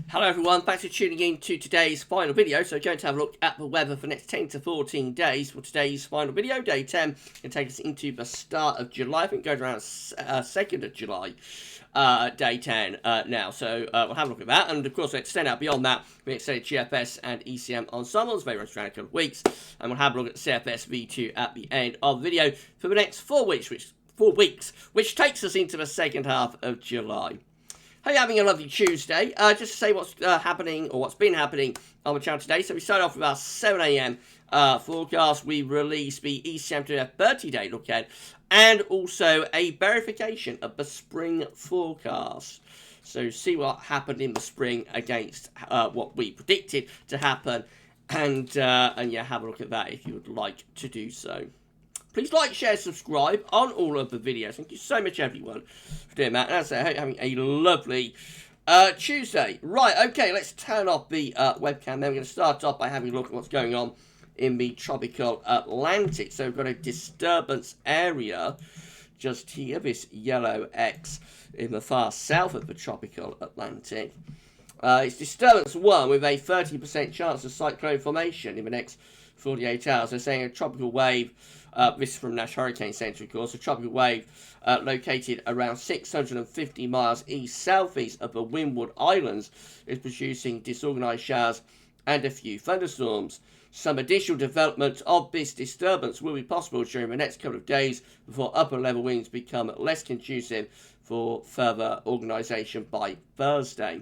Hello everyone, thanks for tuning in to today's final video. So going to have a look at the weather for the next 10 to 14 days for today's final video. Day 10 can take us into the start of July. I think it goes around 2nd of July, day 10 now. So we'll have a look at that. And of course we'll extend out beyond that. We extended GFS and ECM ensembles, very much around a couple of weeks. And we'll have a look at CFS V2 at the end of the video for the next 4 weeks, which takes us into the second half of July. Hope you're having a lovely Tuesday. Just to say what's happening, or what's been happening on the channel today. So we start off with our 7 AM forecast. We released the ECM to 30-day look ahead, and also a verification of the spring forecast. So see what happened in the spring against what we predicted to happen, and yeah, have a look at that if you would like to do so. Please like, share, subscribe on all of the videos. Thank you so much, everyone, for doing that. And as I say, I hope you're having a lovely Tuesday. Right, okay, let's turn off the webcam. Then we're going to start off by having a look at what's going on in the tropical Atlantic. So we've got a disturbance area just here, this yellow X in the far south of the tropical Atlantic. It's disturbance 1 with a 30% chance of cyclone formation in the next 48 hours. They're saying a tropical wave. This is from National Hurricane Center, of course. A tropical wave located around 650 miles east-southeast of the Windward Islands is producing disorganized showers and a few thunderstorms. Some additional development of this disturbance will be possible during the next couple of days before upper-level winds become less conducive for further organization by Thursday.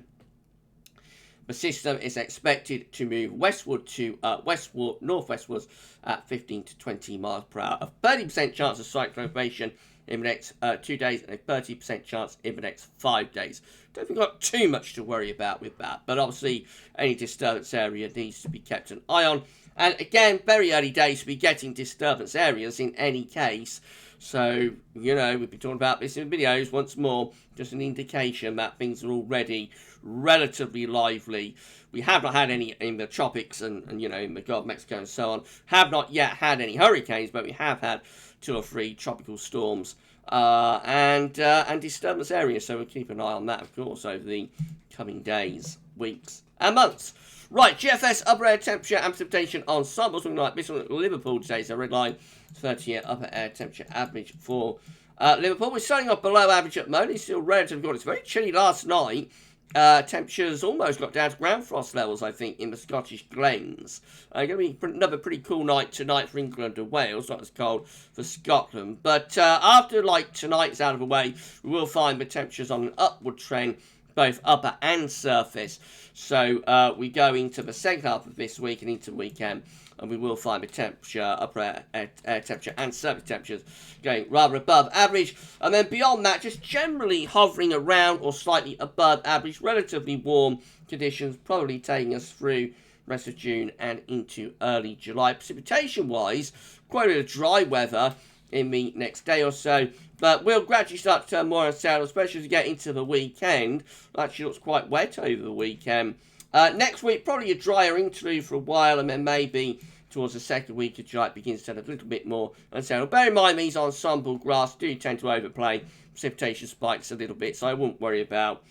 The system is expected to move westward to northwestwards at 15 to 20 miles per hour. A 30% chance of cyclone formation in the next 2 days and a 30% chance in the next 5 days. Don't think we've got too much to worry about with that, but obviously any disturbance area needs to be kept an eye on. And again, very early days to be getting disturbance areas in any case. So, you know, we've been talking about this in videos once more, just an indication that things are already relatively lively. We have not had any in the tropics and you know, in the Gulf of Mexico and so on. Have not yet had any hurricanes, but we have had 2 or 3 tropical storms and disturbance areas. So we'll keep an eye on that, of course, over the coming days, weeks and months. Right, GFS upper air temperature and precipitation ensembles. Looking like this one at Liverpool today. So red line, 30-year upper air temperature average for Liverpool. We're starting off below average at the moment. It's still relatively good. It's very chilly last night. Temperatures almost got down to ground frost levels, I think, in the Scottish Glens. Going to be another pretty cool night tonight for England and Wales. Not as cold for Scotland. But after, like, tonight's out of the way, we will find the temperatures on an upward trend, both upper and surface. So we go into the second half of this week and into the weekend, and we will find the temperature, upper air temperature and surface temperatures going rather above average. And then beyond that, just generally hovering around or slightly above average, relatively warm conditions, probably taking us through the rest of June and into early July. Precipitation-wise, quite a bit of dry weather in the next day or so, but we'll gradually start to turn more unsettled, especially as we get into the weekend. It actually looks quite wet over the weekend. Next week, probably a drier interlude for a while, and then maybe towards the second week of July it begins to turn a little bit more unsettled. Bear in mind, these ensemble grass do tend to overplay. Precipitation spikes a little bit, so I wouldn't worry about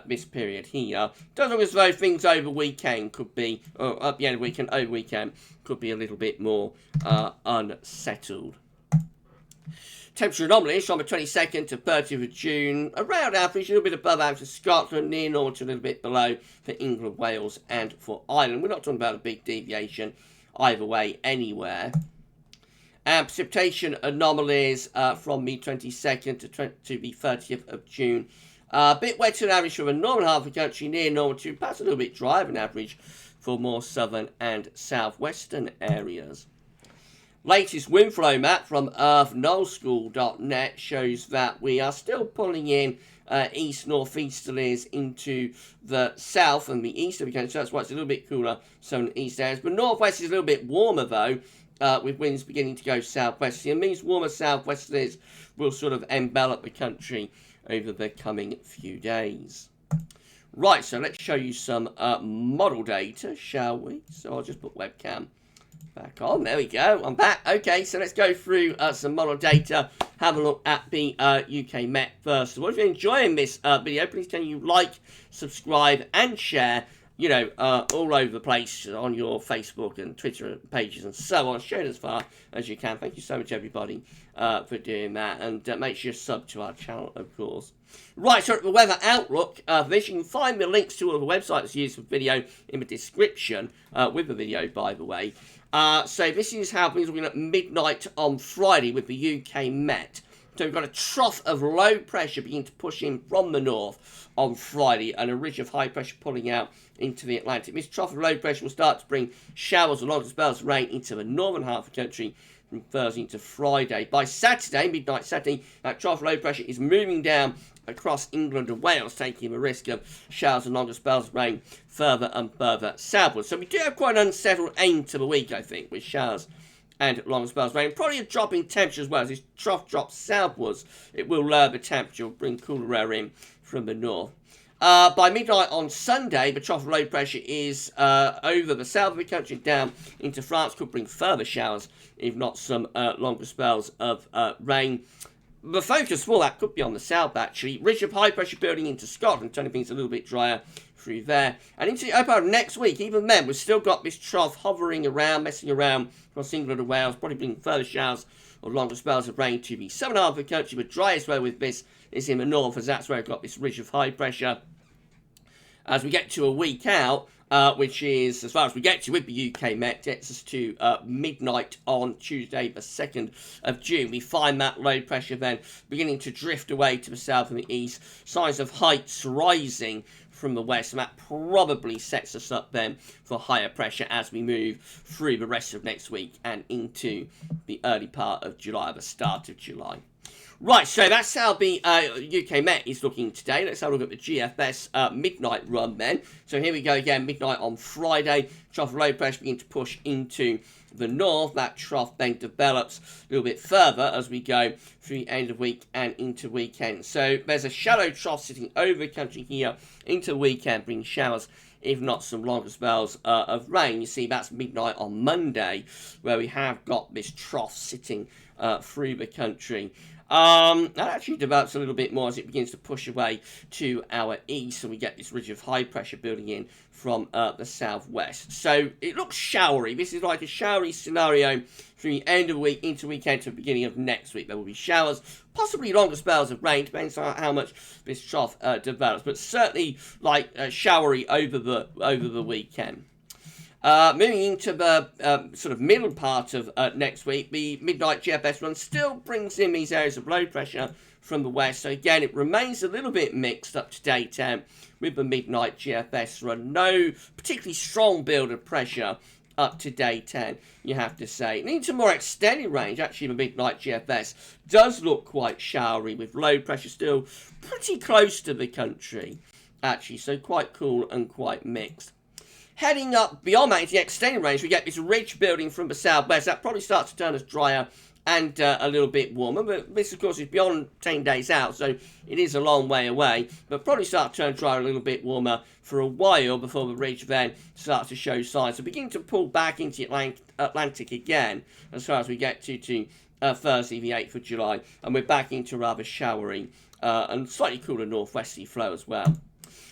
this period here. Does look as though things over weekend could be, or at the end of the weekend, over weekend, could be a little bit more unsettled. Temperature anomalies from the 22nd to 30th of June, around average, a little bit above average for Scotland, near normal to a little bit below for England, Wales and for Ireland. We're not talking about a big deviation either way anywhere. And precipitation anomalies from the 22nd to the 30th of June. A bit wetter than average for the northern half of the country, near normal to perhaps a little bit drier than average for more southern and southwestern areas. Latest wind flow map from earthnullschool.net shows that we are still pulling in east-northeasterlies into the south and the east of the country, so that's why it's a little bit cooler, southern east areas. But northwest is a little bit warmer, though, with winds beginning to go southwest. And these warmer southwesterlies will sort of envelop the country over the coming few days. Right, so let's show you some model data, shall we? So I'll just put webcam Back on, there we go, I'm back. Okay, so let's go through some model data, have a look at the UK Met first. So if you're enjoying this video, please can you like, subscribe and share, you know, all over the place on your Facebook and Twitter pages and so on. Share it as far as you can. Thank you so much, everybody, for doing that. And make sure you sub to our channel, of course. Right, so the weather outlook for this, you can find the links to all of the websites used for the video in the description with the video, by the way. So this is how things are looking at midnight on Friday with the UK Met. So we've got a trough of low pressure beginning to push in from the north on Friday and a ridge of high pressure pulling out into the Atlantic. This trough of low pressure will start to bring showers along as spells of rain into the northern half of the country from Thursday to Friday. By Saturday, midnight Saturday, that trough of low pressure is moving down across England and Wales, taking the risk of showers and longer spells of rain further and further southwards. So we do have quite an unsettled end to the week, I think, with showers and longer spells of rain. Probably a drop in temperature as well. As this trough drops southwards, it will lower the temperature, will bring cooler air in from the north. By midnight on Sunday, the trough of low pressure is over the south of the country down into France. Could bring further showers, if not some longer spells of rain. The focus for that could be on the south, actually. Ridge of high pressure building into Scotland, turning things a little bit drier through there. And into the upper part of next week, even then, we've still got this trough hovering around, messing around across England and Wales, probably bringing further showers or longer spells of rain to the southern half of the country. The driest weather with this is in the north, as that's where we've got this ridge of high pressure. As we get to a week out, which is, as far as we get to with the UK Met, gets us to midnight on Tuesday, the 2nd of June. We find that low pressure then beginning to drift away to the south and the east. Signs of heights rising from the west, and that probably sets us up then for higher pressure as we move through the rest of next week and into the early part of July, the start of July. Right, so that's how the UK Met is looking today. Let's have a look at the GFS midnight run then. So here we go again, midnight on Friday. Trough of low pressure begin to push into the north. That trough then develops a little bit further as we go through the end of week and into weekend. So there's a shallow trough sitting over the country here into the weekend, bringing showers, if not some longer spells of rain. You see, that's midnight on Monday, where we have got this trough sitting through the country. That actually develops a little bit more as it begins to push away to our east, and we get this ridge of high pressure building in from the southwest. So it looks showery. This is like a showery scenario from the end of the week into weekend to the beginning of next week. There will be showers, possibly longer spells of rain, depends on how much this trough develops, but certainly like showery over the weekend. Moving into the sort of middle part of next week, the midnight GFS run still brings in these areas of low pressure from the west. So again, it remains a little bit mixed up to date with the midnight GFS run. No particularly strong build of pressure up to day 10, you have to say. And into more extended range, actually the midnight GFS does look quite showery with low pressure still pretty close to the country, actually. So quite cool and quite mixed. Heading up beyond that into the extended range, we get this ridge building from the southwest. That probably starts to turn us drier and a little bit warmer. But this, of course, is beyond 10 days out, so it is a long way away. But probably start to turn drier, a little bit warmer for a while before the ridge then starts to show signs. So begin to pull back into the Atlantic again as far as we get to Thursday, the 8th of July. And we're back into rather showery and slightly cooler northwesterly flow as well.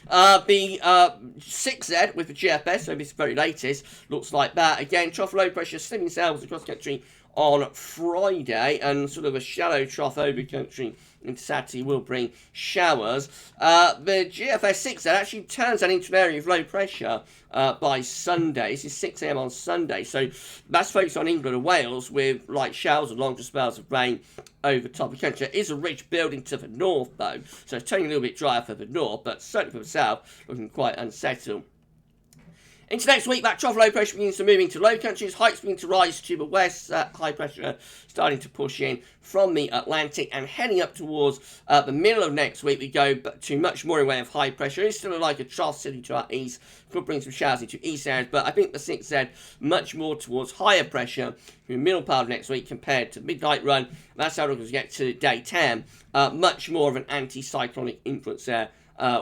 The 6Z with the GFS, so this very latest, looks like that. Again, trough low pressure slimming sails across country on Friday, and sort of a shallow trough over country into Saturday will bring showers. The GFS 6Z actually turns that into an area of low pressure by Sunday. This is 6 AM on Sunday, so that's focused on England and Wales with light showers and longer spells of rain over top of the country. There is a ridge building to the north though, so it's turning a little bit drier for the north, but certainly for the south looking quite unsettled. Into next week, that trough low pressure begins to move into low countries. Heights begin to rise to the west. High pressure starting to push in from the Atlantic, and heading up towards the middle of next week, we go to much more in way of high pressure. It's still like a trough sitting to our east. Could bring some showers into east areas, but I think the 6Z much more towards higher pressure in the middle part of next week compared to midnight run. And that's how we're going to get to day 10. Much more of an anti-cyclonic influence there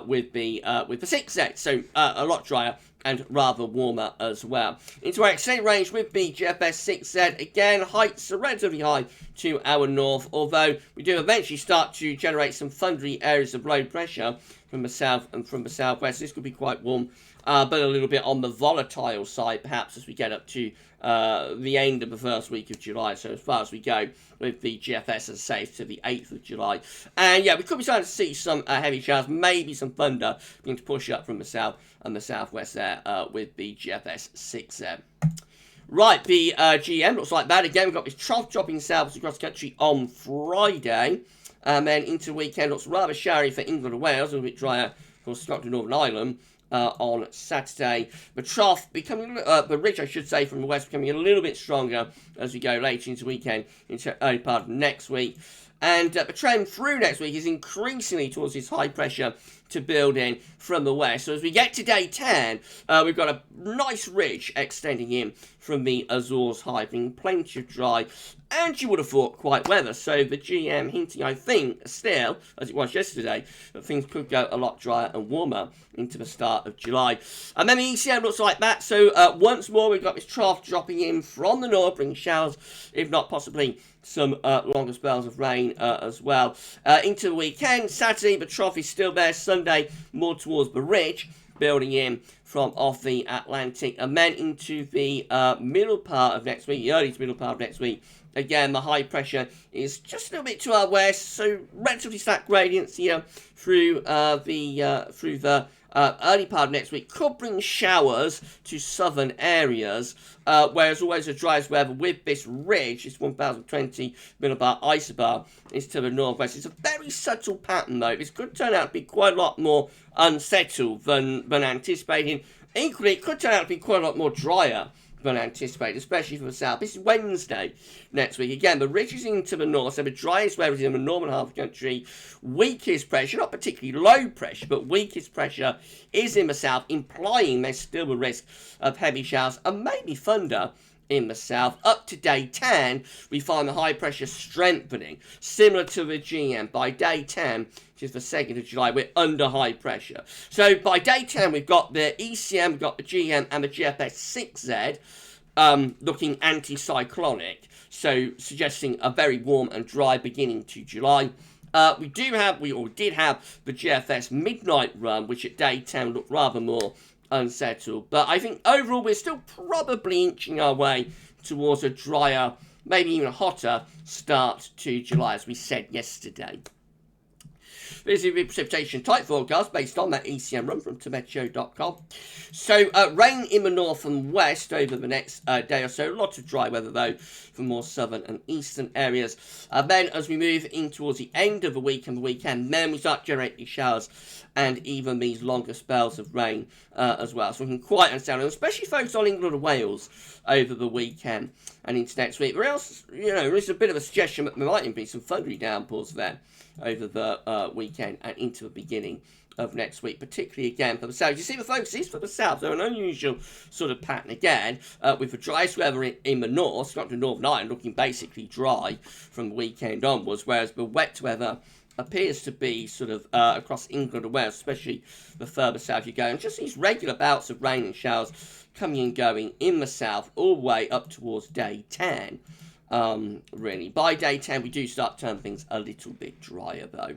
with the 6Z. So a lot drier and rather warmer as well. Into our extended range with the GFS 6Z, again, heights are relatively high to our north, although we do eventually start to generate some thundery areas of low pressure from the south and from the southwest. This could be quite warm, but a little bit on the volatile side, perhaps, as we get up to the end of the first week of July. So as far as we go with the GFS, as I say, to the 8th of July. And yeah, we could be starting to see some heavy showers, maybe some thunder beginning to push up from the south and the southwest there with the GFS 6Z. Right, the GM looks like that. Again, we've got this trough dropping south across the country on Friday. And then into the weekend, looks rather showery for England and Wales, a little bit drier for Scotland and Northern Ireland on Saturday. The trough becoming, the ridge, I should say, from the west becoming a little bit stronger as we go later into the weekend, into early part of next week. And the trend through next week is increasingly towards this high pressure to build in from the west. So as we get to day 10, we've got a nice ridge extending in from the Azores high, being plenty of dry, and you would have thought quite weather. So the GM hinting, I think, still, as it was yesterday, that things could go a lot drier and warmer into the start of July. And then the ECM looks like that. So once more, we've got this trough dropping in from the north, bringing showers, if not possibly some longer spells of rain as well. Into the weekend, Saturday, the trough is still there. Sunday, more towards the ridge, building in from off the Atlantic. And then into the middle part of next week, the early to middle part of next week, again, the high pressure is just a little bit to our west, so relatively flat gradients here through the early part of next week. Could bring showers to southern areas, whereas always the driest weather with this ridge, this 1020 millibar isobar, is to the northwest. It's a very subtle pattern, though. This could turn out to be quite a lot more unsettled than anticipating. Equally, it could turn out to be quite a lot more drier than anticipated, especially from the south. This is Wednesday next week. Again, the ridge is into the north, so the driest weather is in the northern half of the country. Weakest pressure, not particularly low pressure, but weakest pressure is in the south, implying there's still a risk of heavy showers and maybe thunder in the south. Up to day 10, we find the high pressure strengthening, similar to the GM. By day 10, which is the 2nd of July, we're under high pressure. So by day 10, we've got the ECM, we've got the GM and the GFS 6Z looking anticyclonic, so suggesting a very warm and dry beginning to July. We did have the GFS midnight run, which at day 10 looked rather more unsettled. But I think overall we're still probably inching our way towards a drier, maybe even a hotter start to July, as we said yesterday. This is the precipitation type forecast based on that ECM run from Tameteo.com. So rain in the north and west over the next day or so. Lots of dry weather though for more southern and eastern areas. Then as we move in towards the end of the week and the weekend, then we start generating showers and even these longer spells of rain as well. So we can quite understand, especially focus on England and Wales over the weekend and into next week. But else, there's a bit of a suggestion that there might even be some thundery downpours there over the weekend and into the beginning of next week, particularly again for the south. You see the focus is for the south, so an unusual sort of pattern again, with the driest weather in the north, Scotland and Northern Ireland looking basically dry from the weekend onwards, whereas the wet weather appears to be sort of across England and Wales, especially the further south you go, and just these regular bouts of rain and showers coming and going in the south all the way up towards day 10. Really, by day 10 we do start to turn things a little bit drier though,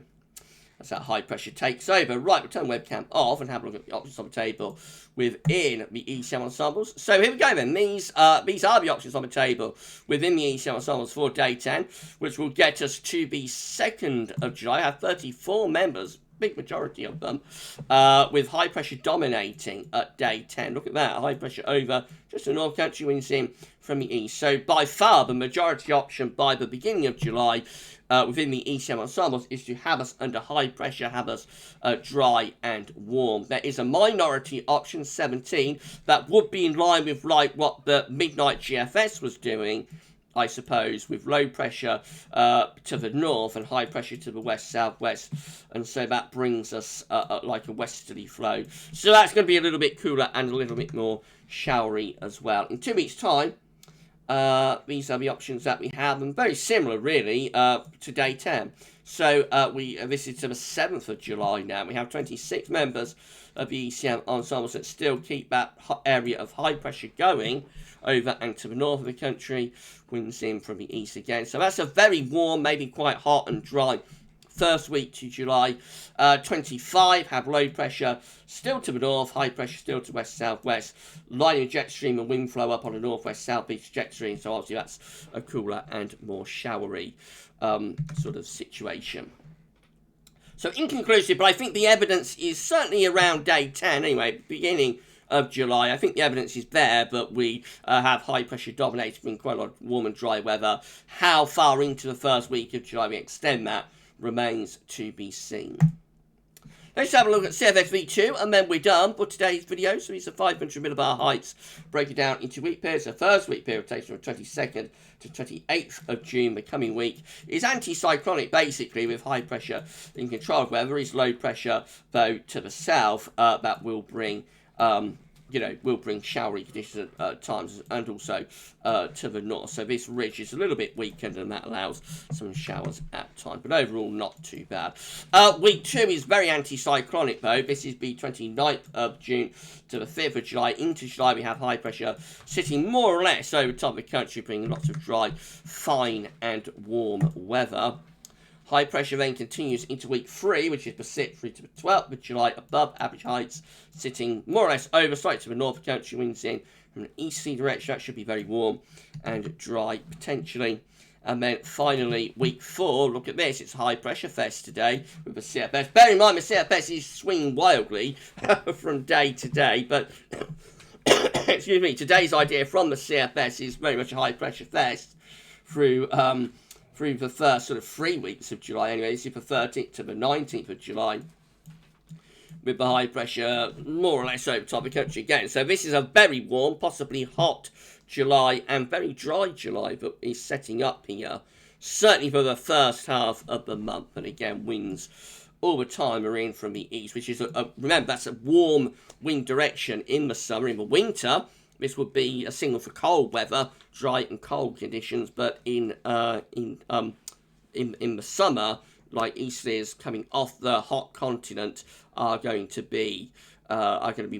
as that high pressure takes over. Right, we'll turn webcam off and have a look at the options on the table within the ECM ensembles. So here we go then. These are the options on the table within the ECM ensembles for day 10, which will get us to the 2nd of July. I have 34 members, big majority of them, with high pressure dominating at day 10. Look at that, high pressure over just the North Country winds in from the east. So by far the majority option by the beginning of July within the ECM ensembles is to have us under high pressure, have us dry and warm. There is a minority option, 17, that would be in line with like what the midnight GFS was doing, I suppose, with low pressure to the north and high pressure to the west-southwest, and so that brings us like a westerly flow. So that's going to be a little bit cooler and a little bit more showery as well. In 2 weeks' time, These are the options that we have, and very similar, really, to day 10. So this is to the 7th of July now. We have 26 members of the ECM ensembles that still keep that area of high pressure going over and to the north of the country. Winds in from the east again. So that's a very warm, maybe quite hot and dry first week to July. 25 have low pressure still to the north, high pressure still to west-southwest, lining jet stream and wind flow up on a northwest-southeast jet stream. So obviously that's a cooler and more showery sort of situation. So inconclusive, but I think the evidence is certainly around day 10 anyway, beginning of July. I think the evidence is there, but we have high pressure dominating quite a lot of warm and dry weather. How far into the first week of July we extend that remains to be seen. Let's have a look at CFXV2 and then we're done for today's video. So it's a 500 millibar heights, break it down into week periods. The first week period takes from 22nd to 28th of June. The coming week is anticyclonic basically, with high pressure in control of weather. Is low pressure though to the south that will bring will bring showery conditions at times, and also to the north. So this ridge is a little bit weakened and that allows some showers at times, but overall not too bad. Week 2 is very anticyclonic though. This is the 29th of June to the 5th of July. Into July we have high pressure sitting more or less over the top of the country, bringing lots of dry, fine and warm weather. High pressure then continues into week 3, which is the 6th through to the 12th of July, above average heights, sitting more or less over, slightly to the north of the country, winds in from an easterly direction. That should be very warm and dry potentially. And then finally, week 4, look at this, it's high pressure fest today with the CFS. Bear in mind the CFS is swinging wildly from day to day, but excuse me, today's idea from the CFS is very much a high pressure fest through the first sort of 3 weeks of July anyway. This is the 13th to the 19th of July, with the high pressure more or less over top of the country again. So this is a very warm, possibly hot July and very dry July that is setting up here, certainly for the first half of the month. And again, winds all the time are in from the east, which is, remember, that's a warm wind direction in the summer. In the winter, this would be a signal for cold weather, dry and cold conditions, but in the summer, like easterlies coming off the hot continent are going to be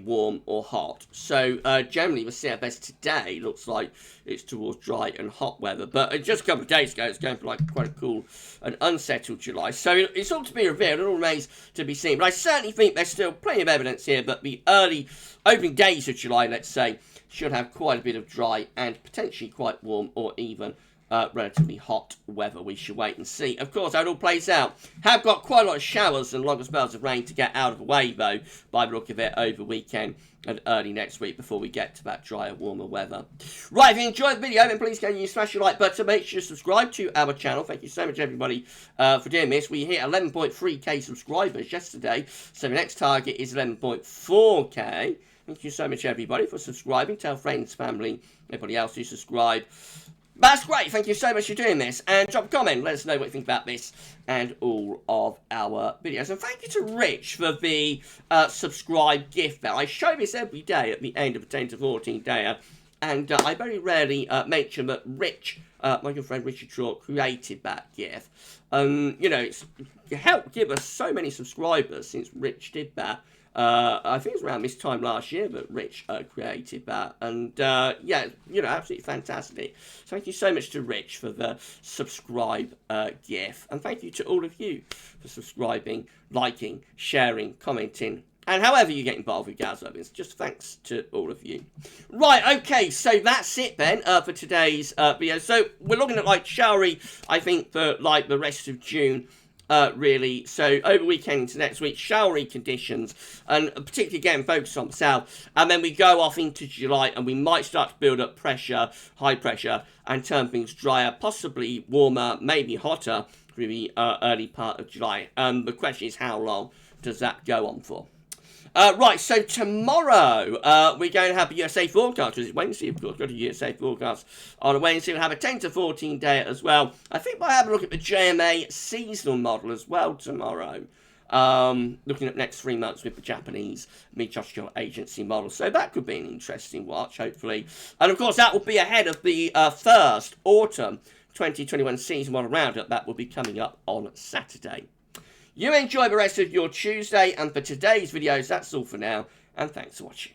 warm or hot. So generally the CFS today looks like it's towards dry and hot weather, but just a couple of days ago it's going for like quite a cool and unsettled July. So it's all to be revealed, it all remains to be seen, but I certainly think there's still plenty of evidence here that the early opening days of July, let's say, should have quite a bit of dry and potentially quite warm or even relatively hot weather. We should wait and see. Of course, how it all plays out. Have got quite a lot of showers and longer spells of rain to get out of the way, though, by the look of it, over the weekend and early next week before we get to that drier, warmer weather. Right, if you enjoyed the video, then please can you smash the like button. Make sure to subscribe to our channel. Thank you so much, everybody, for doing this. We hit 11.3k subscribers yesterday, so the next target is 11.4k. Thank you so much, everybody, for subscribing. Tell friends, family, everybody else to subscribe. That's great. Thank you so much for doing this. And drop a comment. Let us know what you think about this and all of our videos. And thank you to Rich for the subscribe gift bell. I show this every day at the end of a 10 to 14 day. And I very rarely mention that Rich, my good friend Richard Shaw, created that gift. You know, it's helped give us so many subscribers since Rich did that. I think it was around this time last year that Rich created that, and yeah, you know, absolutely fantastic. So thank you so much to Rich for the subscribe gift, and thank you to all of you for subscribing, liking, sharing, commenting, and however you get involved with GavsWeatherVids. Just thanks to all of you. Right, okay, so that's it then for today's video. So we're looking at like showery, I think, for like the rest of June. Really, so over weekend into next week, showery conditions, and particularly again focus on the south, and then we go off into July, and we might start to build up pressure, high pressure, and turn things drier, possibly warmer, maybe hotter through the early part of July. The question is, how long does that go on for? Right, so tomorrow we're going to have a USA forecast, which is Wednesday, of course. Got a USA forecast on a Wednesday. We'll have a 10 to 14 day as well. I think we'll have a look at the JMA seasonal model as well tomorrow. looking at next 3 months with the Japanese Mitsubishi agency model. So that could be an interesting watch, hopefully. And of course, that will be ahead of the first autumn 2021 season model roundup that will be coming up on Saturday. You enjoy the rest of your Tuesday, and for today's videos, that's all for now, and thanks for watching.